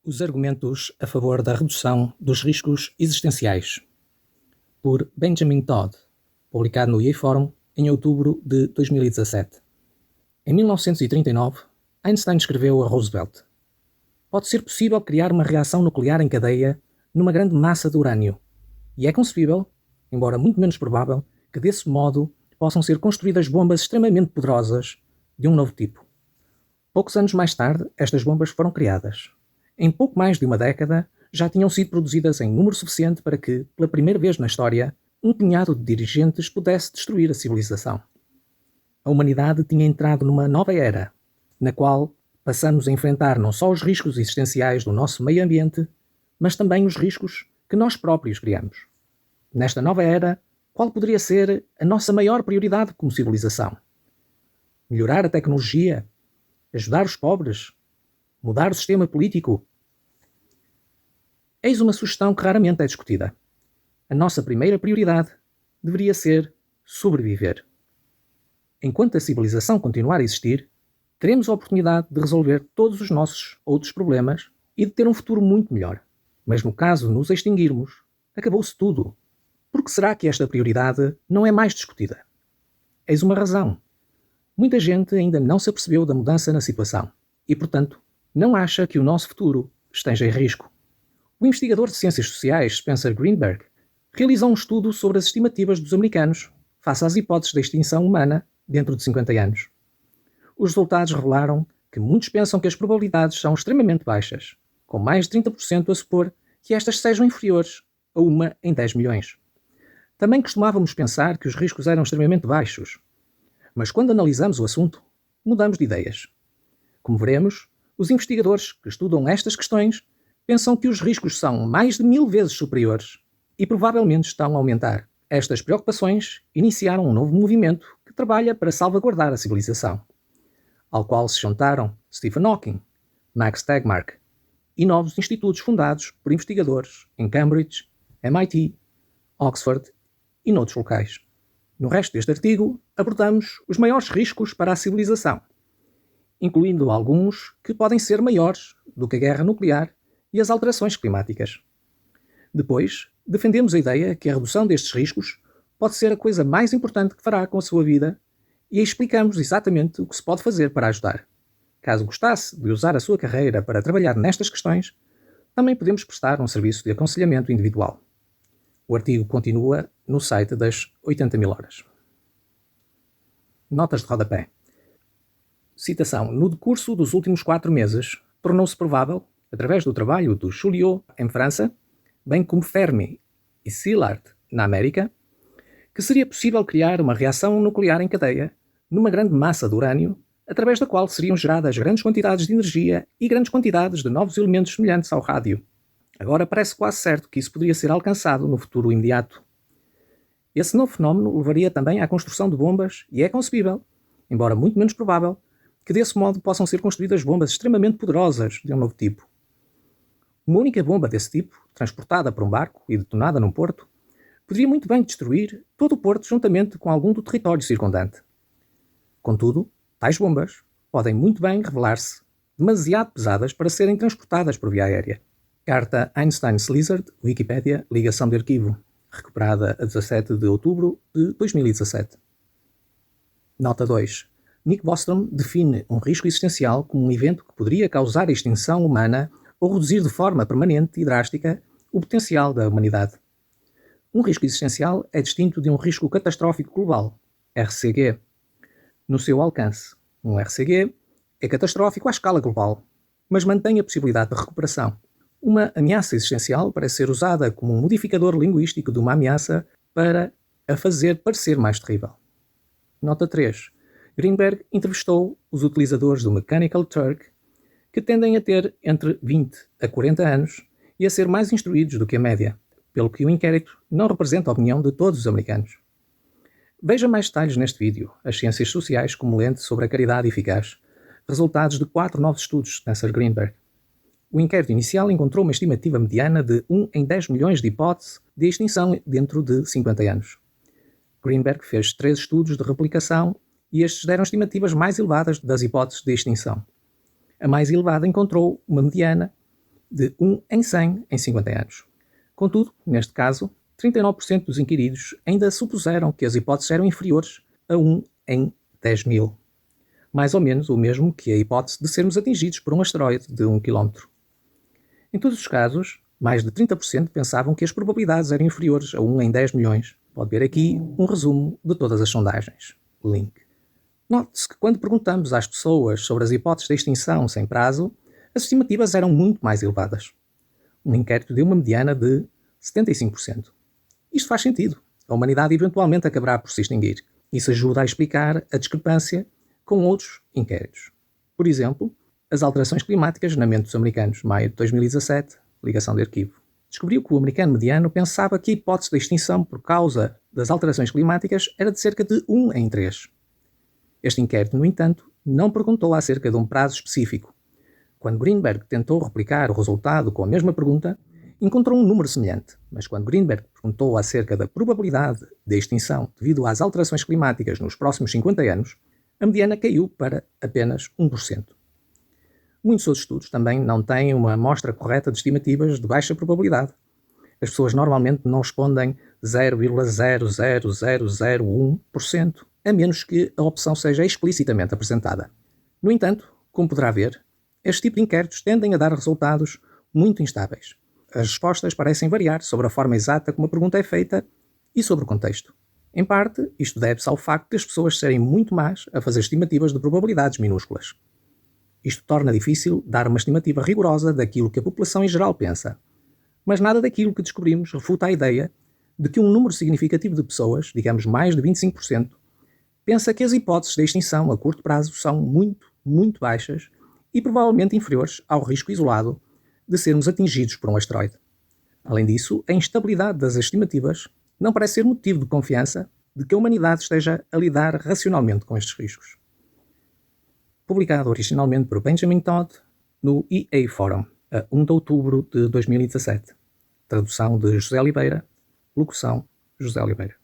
Os argumentos a favor da redução dos riscos existenciais, por Benjamin Todd, publicado no IEForum em outubro de 2017. Em 1939, Einstein escreveu a Roosevelt: "Pode ser possível criar uma reação nuclear em cadeia numa grande massa de urânio, e é concebível, embora muito menos provável, que desse modo possam ser construídas bombas extremamente poderosas de um novo tipo." Poucos anos mais tarde, estas bombas foram criadas. Em pouco mais de uma década, já tinham sido produzidas em número suficiente para que, pela primeira vez na história, um punhado de dirigentes pudesse destruir a civilização. A humanidade tinha entrado numa nova era, na qual passamos a enfrentar não só os riscos existenciais do nosso meio ambiente, mas também os riscos que nós próprios criamos. Nesta nova era, qual poderia ser a nossa maior prioridade como civilização? Melhorar a tecnologia? Ajudar os pobres? Mudar o sistema político? Eis uma sugestão que raramente é discutida. A nossa primeira prioridade deveria ser sobreviver. Enquanto a civilização continuar a existir, teremos a oportunidade de resolver todos os nossos outros problemas e de ter um futuro muito melhor. Mas no caso de nos extinguirmos, acabou-se tudo. Por que será que esta prioridade não é mais discutida? Eis uma razão. Muita gente ainda não se apercebeu da mudança na situação e, portanto, não acha que o nosso futuro esteja em risco. O investigador de ciências sociais Spencer Greenberg realizou um estudo sobre as estimativas dos americanos face às hipóteses da extinção humana dentro de 50 anos. Os resultados revelaram que muitos pensam que as probabilidades são extremamente baixas, com mais de 30% a supor que estas sejam inferiores a 1 em 10 milhões. Também costumávamos pensar que os riscos eram extremamente baixos, mas quando analisamos o assunto, mudamos de ideias. Como veremos, os investigadores que estudam estas questões pensam que os riscos são mais de 1000 vezes superiores e provavelmente estão a aumentar. Estas preocupações iniciaram um novo movimento que trabalha para salvaguardar a civilização, ao qual se juntaram Stephen Hawking, Max Tegmark e novos institutos fundados por investigadores em Cambridge, MIT, Oxford e noutros locais. No resto deste artigo, abordamos os maiores riscos para a civilização, incluindo alguns que podem ser maiores do que a guerra nuclear e as alterações climáticas. Depois, defendemos a ideia que a redução destes riscos pode ser a coisa mais importante que fará com a sua vida e explicamos exatamente o que se pode fazer para ajudar. Caso gostasse de usar a sua carreira para trabalhar nestas questões, também podemos prestar um serviço de aconselhamento individual. O artigo continua no site das 80.000 horas. Notas de rodapé. Citação. No decurso dos últimos 4 meses, tornou-se provável, através do trabalho do Chauliot em França, bem como Fermi e Szilard na América, que seria possível criar uma reação nuclear em cadeia numa grande massa de urânio, através da qual seriam geradas grandes quantidades de energia e grandes quantidades de novos elementos semelhantes ao rádio. Agora parece quase certo que isso poderia ser alcançado no futuro imediato. Esse novo fenómeno levaria também à construção de bombas e é concebível, embora muito menos provável, que desse modo possam ser construídas bombas extremamente poderosas de um novo tipo. Uma única bomba desse tipo, transportada por um barco e detonada num porto, poderia muito bem destruir todo o porto juntamente com algum do território circundante. Contudo, tais bombas podem muito bem revelar-se demasiado pesadas para serem transportadas por via aérea. Carta Einstein-Slizard, Wikipedia, ligação de arquivo, recuperada a 17 de outubro de 2017. Nota 2. Nick Bostrom define um risco existencial como um evento que poderia causar a extinção humana ou reduzir de forma permanente e drástica o potencial da humanidade. Um risco existencial é distinto de um risco catastrófico global, RCG, no seu alcance. Um RCG é catastrófico à escala global, mas mantém a possibilidade de recuperação. Uma ameaça existencial parece ser usada como um modificador linguístico de uma ameaça para a fazer parecer mais terrível. Nota 3. Greenberg entrevistou os utilizadores do Mechanical Turk, que tendem a ter entre 20 a 40 anos e a ser mais instruídos do que a média, pelo que o inquérito não representa a opinião de todos os americanos. Veja mais detalhes neste vídeo, as ciências sociais como lente sobre a caridade eficaz, resultados de 4 novos estudos de Spencer Greenberg. O inquérito inicial encontrou uma estimativa mediana de 1 em 10 milhões de hipóteses de extinção dentro de 50 anos. Greenberg fez 3 estudos de replicação e estes deram estimativas mais elevadas das hipóteses de extinção. A mais elevada encontrou uma mediana de 1 em 100 em 50 anos. Contudo, neste caso, 39% dos inquiridos ainda supuseram que as hipóteses eram inferiores a 1 em 10.000. Mais ou menos o mesmo que a hipótese de sermos atingidos por um asteroide de 1 km. Em todos os casos, mais de 30% pensavam que as probabilidades eram inferiores a 1 em 10 milhões. Pode ver aqui um resumo de todas as sondagens. Link. Note-se que quando perguntamos às pessoas sobre as hipóteses de extinção sem prazo, as estimativas eram muito mais elevadas. Um inquérito deu uma mediana de 75%. Isto faz sentido. A humanidade eventualmente acabará por se extinguir. Isso ajuda a explicar a discrepância com outros inquéritos. Por exemplo, as alterações climáticas na mente dos americanos, maio de 2017, ligação de arquivo. Descobriu que o americano mediano pensava que a hipótese de extinção por causa das alterações climáticas era de cerca de 1 em 3. Este inquérito, no entanto, não perguntou acerca de um prazo específico. Quando Greenberg tentou replicar o resultado com a mesma pergunta, encontrou um número semelhante, mas quando Greenberg perguntou acerca da probabilidade de extinção devido às alterações climáticas nos próximos 50 anos, a mediana caiu para apenas 1%. Muitos outros estudos também não têm uma amostra correta de estimativas de baixa probabilidade. As pessoas normalmente não respondem 0,00001%, a menos que a opção seja explicitamente apresentada. No entanto, como poderá ver, este tipo de inquéritos tendem a dar resultados muito instáveis. As respostas parecem variar sobre a forma exata como a pergunta é feita e sobre o contexto. Em parte, isto deve-se ao facto de as pessoas serem muito más a fazer estimativas de probabilidades minúsculas. Isto torna difícil dar uma estimativa rigorosa daquilo que a população em geral pensa. Mas nada daquilo que descobrimos refuta a ideia de que um número significativo de pessoas, digamos mais de 25%, pensa que as hipóteses de extinção a curto prazo são muito baixas e provavelmente inferiores ao risco isolado de sermos atingidos por um asteroide. Além disso, a instabilidade das estimativas não parece ser motivo de confiança de que a humanidade esteja a lidar racionalmente com estes riscos. Publicado originalmente por Benjamin Todd no EA Forum, a 1 de outubro de 2017. Tradução de José Oliveira. Locução: José Oliveira.